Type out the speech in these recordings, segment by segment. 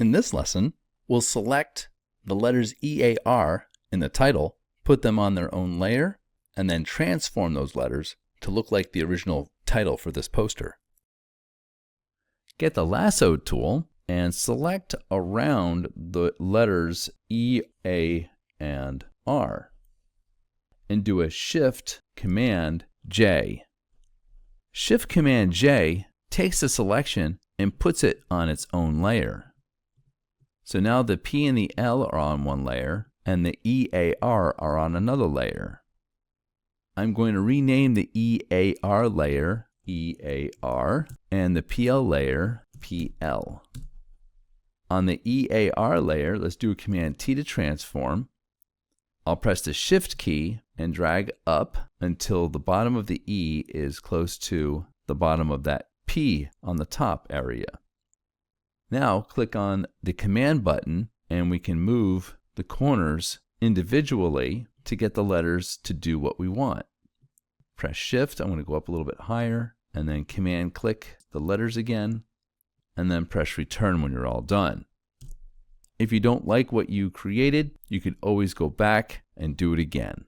In this lesson, we'll select the letters EAR in the title, put them on their own layer, and then transform those letters to look like the original title for this poster. Get the lasso tool and select around the letters E, A, and R, and do a Shift Command J. Shift Command J takes the selection and puts it on its own layer. So now the P and the L are on one layer, and the EAR are on another layer. I'm going to rename the EAR layer EAR and the PL layer PL. On the EAR layer, let's do a Command T to transform. I'll press the Shift key and drag up until the bottom of the E is close to the bottom of that P on the top area. Now click on the Command button and we can move the corners individually to get the letters to do what we want. Press Shift, I'm going to go up a little bit higher, and then Command click the letters again, and then press Return when you're all done. If you don't like what you created, you can always go back and do it again.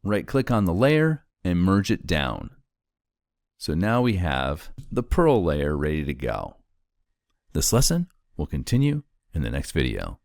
Right click on the layer and merge it down. So now we have the Perl layer ready to go. This lesson will continue in the next video.